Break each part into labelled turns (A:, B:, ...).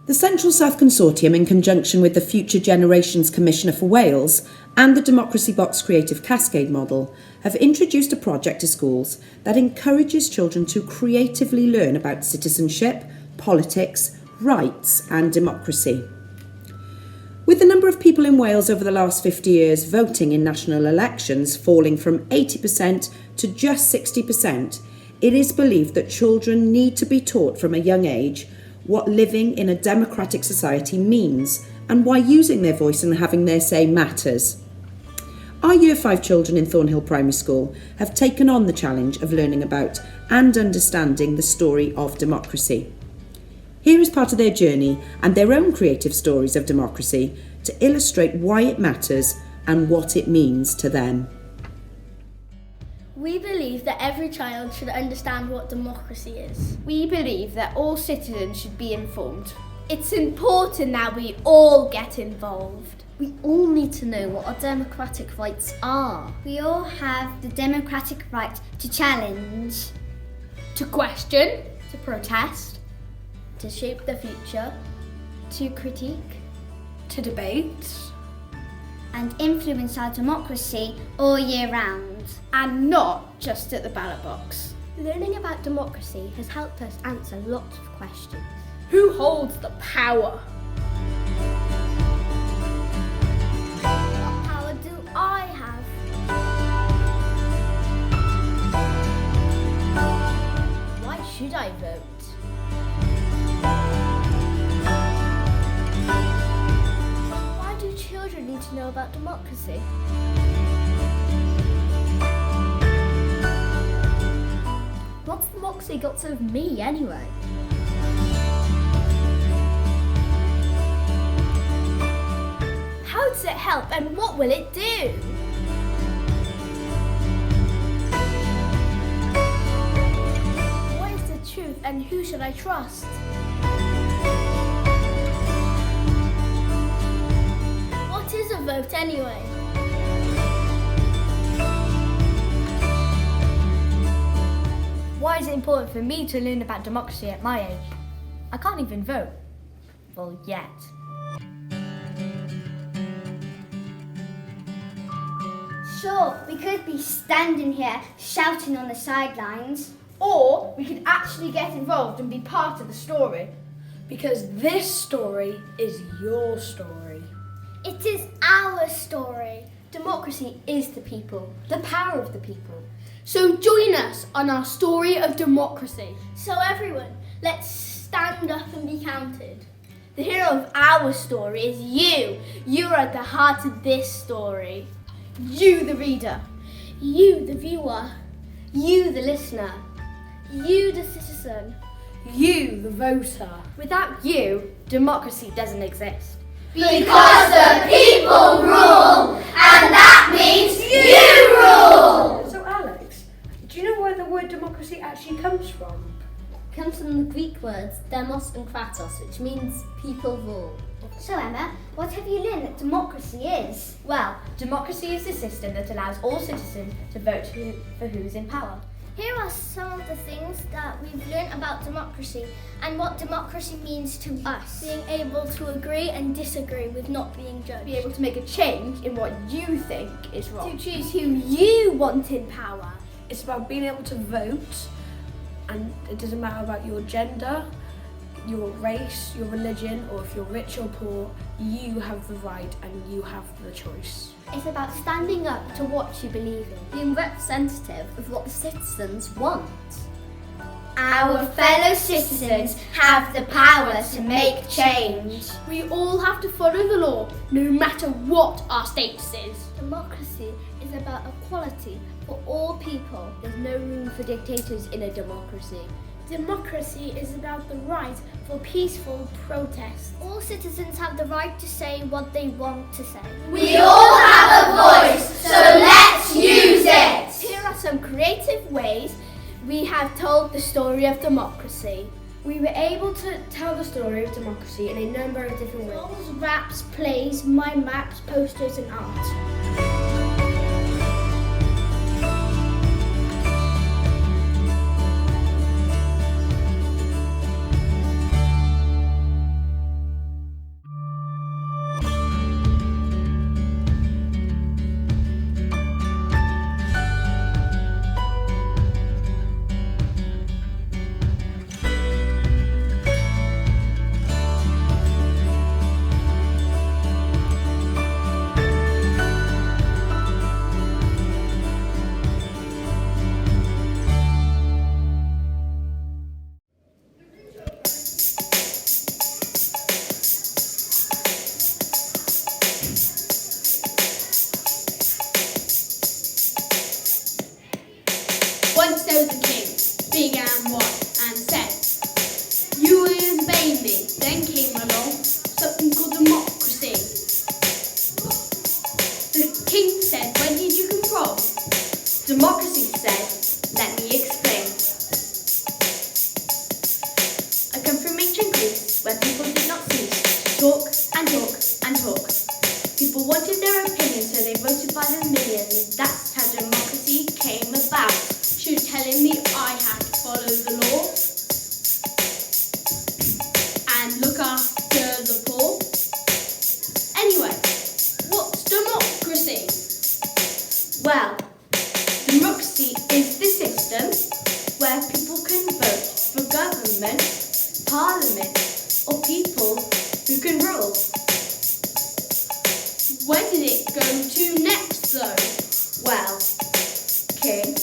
A: The Central South Consortium, in conjunction with the Future Generations Commissioner for Wales and the Democracy Box Creative Cascade model, have introduced a project to schools that encourages children to creatively learn about citizenship, politics, rights and democracy. With the number of people in Wales over the last 50 years voting in national elections falling from 80% to just 60%, it is believed that children need to be taught from a young age what living in a democratic society means and why using their voice and having their say matters. Our Year 5 children in Thornhill Primary School have taken on the challenge of learning about and understanding the story of democracy. Here is part of their journey and their own creative stories of democracy to illustrate why it matters and what it means to them.
B: We believe that every child should understand what democracy is.
C: We believe that all citizens should be informed.
B: It's important that we all get involved.
D: We all need to know what our democratic rights are.
E: We all have the democratic right to challenge,
B: To question,
C: To protest,
B: to shape the future,
E: to critique,
C: to debate,
E: and influence our democracy all year round.
C: and not just at the ballot box.
B: Learning about democracy has helped us answer lots of questions.
C: Who holds the power?
B: What power do I have?
C: Why should I vote?
B: Why do children need to know about democracy?
D: What's democracy got to do with me anyway?
B: How does it help and what will it do? What is the truth and who should I trust? What is a vote anyway?
C: Why is it important for me to learn about democracy at my age? I can't even vote. Well, yet.
E: Sure, we could be standing here shouting on the sidelines.
C: Or we could actually get involved and be part of the story. Because this story is your story.
B: It is our story. Democracy is the people,
D: The power of the people.
B: So join us on our story of democracy. So everyone, let's stand up and be counted. The hero of our story is you. You are at the heart of this story.
C: You, the reader.
B: You, the viewer.
D: You, the listener.
B: You, the citizen.
C: You, the voter. Without you, democracy doesn't exist.
F: Because the people rule, and that means you rule!
G: So Alex, do you know where the word democracy actually comes from?
D: It comes from the Greek words demos and kratos, which means people rule.
E: So Emma, what have you learned that democracy is?
C: Well, democracy is the system that allows all citizens to vote for who's in power.
B: Here are some of the things that we've learned about democracy and what democracy means to us. Being able to agree and disagree with not being judged.
C: Be able to make a change in what you think is wrong.
B: To choose who you want in power.
G: It's about being able to vote, and it doesn't matter about your gender, your race, your religion, or if you're rich or poor, you have the right and you have the choice.
B: It's about standing up to what you believe in.
D: Being representative of what the citizens want.
F: Our fellow citizens have the power to make change.
B: We all have to follow the law, no matter what our status is. Democracy is about equality for all people.
D: There's no room for dictators in a democracy.
B: Democracy is about the right for peaceful protest. All citizens have the right to say what they want to say.
F: We all have a voice, so let's use it!
B: Here are some creative ways we have told the story of democracy.
G: We were able to tell the story of democracy in a number of different ways.
B: Songs, raps, plays, mind maps, posters and art. did it go to next though?
H: Well, King,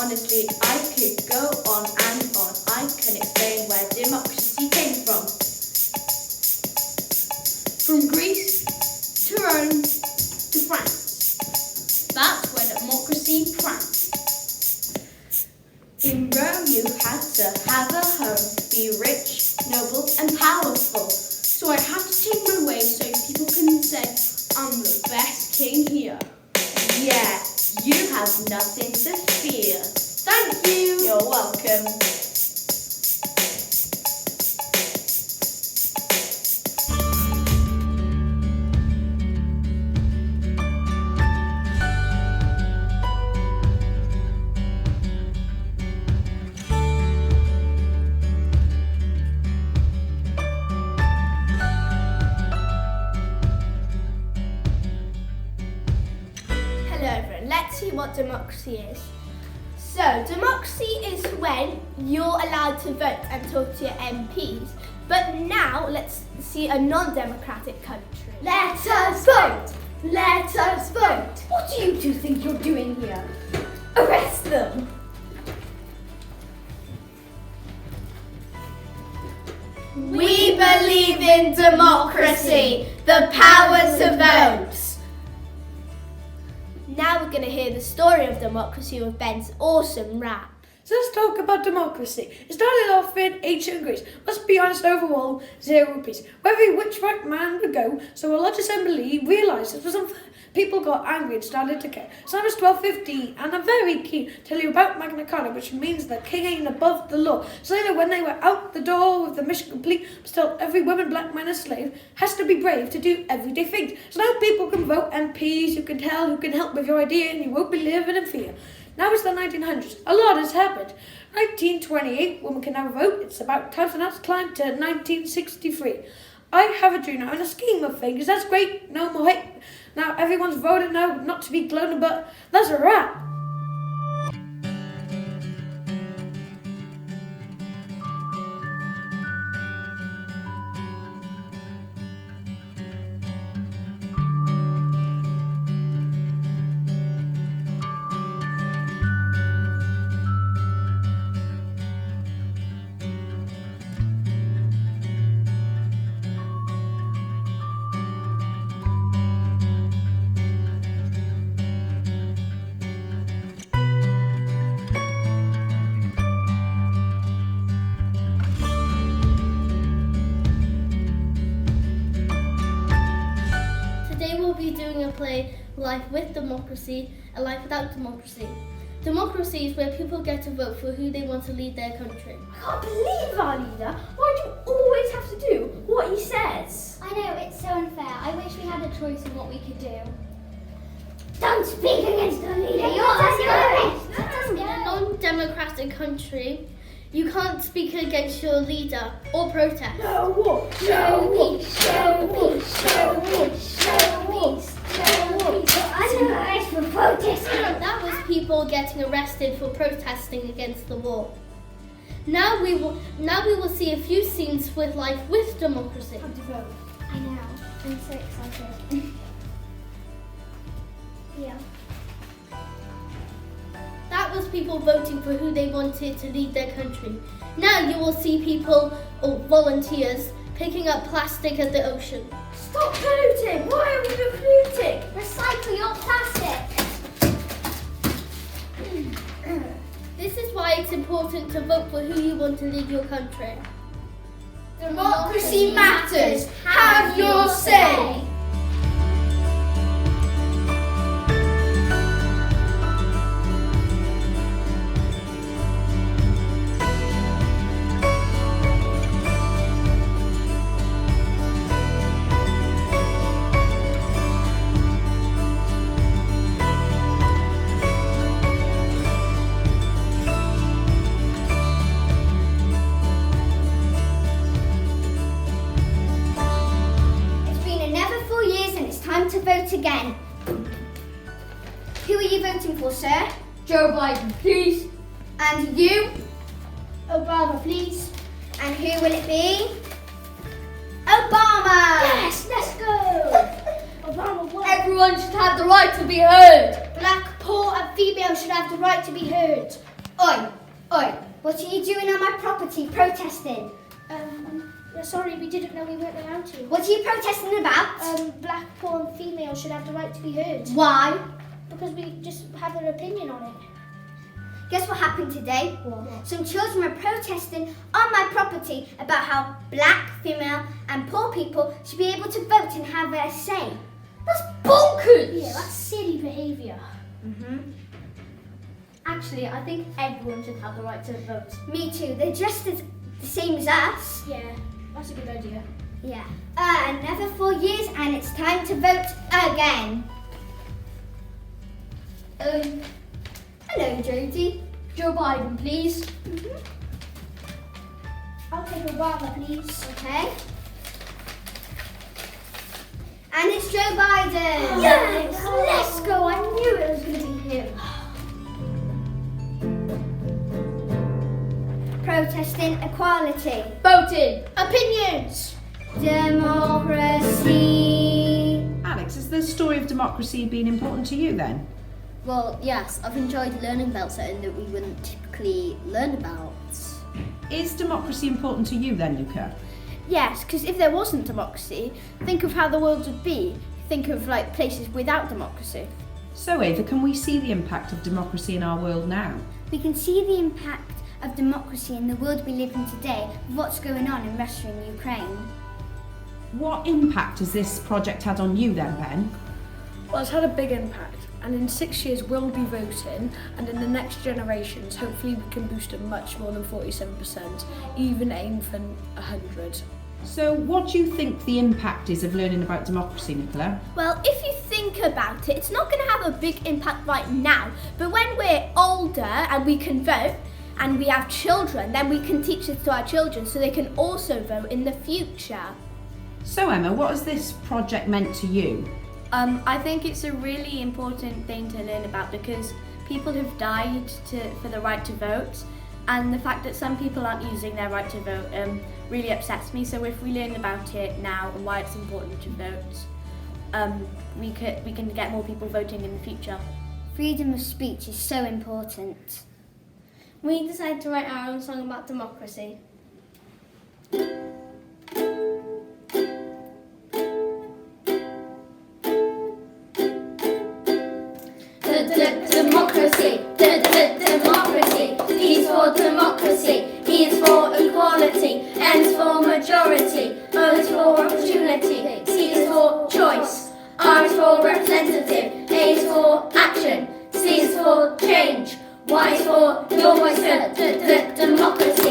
H: honestly, I could go on and on. I can explain where democracy came from.
B: From Greece to Rome to France. That's where democracy pranked.
H: In Rome, you had to have a home, be rich, noble, and powerful.
B: So I had to take my way so people can say I'm the best king here.
H: Yeah, you have nothing to fear.
B: Thank you.
H: You're welcome.
B: Hello everyone, let's see what democracy is. So, democracy is when you're allowed to vote and talk to your MPs. But now, let's see a non-democratic country.
C: Let us vote! Let us vote! What do you two think you're doing here? Arrest them!
B: We believe in democracy, the power to vote. Now we're going to hear the story of democracy with Ben's awesome rap.
G: So let's talk about democracy. It started off in ancient Greece. Let's be honest, overall, zero peace. Where every which right man would go, so a large assembly realised this was unfair. People got angry and started to care. So it was 1250, and I'm very keen to tell you about Magna Carta, which means the king ain't above the law. So that when they were out the door with the mission complete, still every woman, black man, and slave has to be brave to do everyday things. So now people can vote MPs, you can tell who can help with your idea, and you won't be living in fear. Now it's the 1900s. A lot has happened. 1928, women can now vote. It's about time, so now it's climbed to 1963. I have a dream now, in a scheme of things. That's great. No more hate. Now everyone's voted now, not to be gloating, but that's a wrap.
D: Today we'll be doing a play, Life with Democracy and Life Without Democracy. Democracy is where people get to vote for who they want to lead their country.
C: I can't believe our leader. Why do you always have to do what he says?
E: I know, it's so unfair. I wish we had a choice in what we could do. Don't speak against the leader.
D: In a non-democratic country, you can't speak against your leader or protest.
C: No war.
E: Show peace, show peace, show peace, show peace, show peace. I'm not arrest for protesting.
D: That was people getting arrested for protesting against the war. Now we will see a few scenes with Life with Democracy.
E: I know. I'm so excited. Yeah.
D: That was people voting for who they wanted to lead their country. Now you will see people or volunteers picking up plastic at the ocean.
C: Stop polluting. Why are we polluting?
E: Recycle your plastic.
D: This is why it's important to vote for who you want to lead your country.
C: Democracy matters. Have your say.
E: To vote again. Who are you voting for, sir?
C: Joe Biden, please.
E: And you?
C: Obama, please.
E: And who will it be? Obama!
C: Yes, let's go. Obama won.
B: the right to be heard.
E: Black, poor and female should have the right to be heard.
F: Oi, oi, what are you doing on my property protesting?
E: Sorry, we didn't know we weren't allowed to.
F: What are you protesting about?
E: Black, poor and female should have the right to be heard.
F: Why?
E: Because we just have an opinion on it.
F: Guess what happened today?
E: What?
F: Some children were protesting on my property about how black, female and poor people should be able to vote and have a say. That's bonkers!
E: Yeah, that's silly behaviour.
D: Actually, I think everyone should have the right to vote.
F: Me too, they're just as the same as us.
E: Yeah, that's a good idea.
F: Yeah. Another 4 years and it's time to vote again. Hello, Jodie.
D: Joe Biden, please.
E: I'll take Obama, please.
F: Okay. And it's Joe Biden.
E: Yes! Let's go! I knew it was going to be him.
F: Protesting equality.
B: Voting.
E: Opinions!
F: Democracy.
A: Alex, has the story of democracy been important to you then?
D: Well, yes, I've enjoyed learning about something that we wouldn't typically learn about.
A: Is democracy important to you then, Luca?
C: Yes, because if there wasn't democracy, think of how the world would be. Think of like places without democracy.
A: So Ava, can we see the impact of democracy in our world now?
F: We can see the impact of democracy in the world we live in today with what's going on in Russia and Ukraine.
A: What impact has this project had on you then, Ben?
G: Well, it's had a big impact, and in 6 years we'll be voting, and in the next generations, hopefully we can boost it much more than 47%, even aim for 100.
A: So what do you think the impact is of learning about democracy, Nicola?
B: Well, if you think about it, it's not going to have a big impact right now. But when we're older and we can vote and we have children, then we can teach this to our children so they can also vote in the future.
A: So Emma, what has this project meant to you?
C: I think it's a really important thing to learn about because people have died for the right to vote, and the fact that some people aren't using their right to vote really upsets me. So if we learn about it now and why it's important to vote, we can get more people voting in the future.
F: Freedom of speech is so important.
D: We decided to write our own song about democracy.
F: Democracy, democracy, D is for democracy, E is for equality, N is for majority, O is for opportunity, C is for choice, R is for representative, A is for action, C is for change, Y is for your voice, democracy.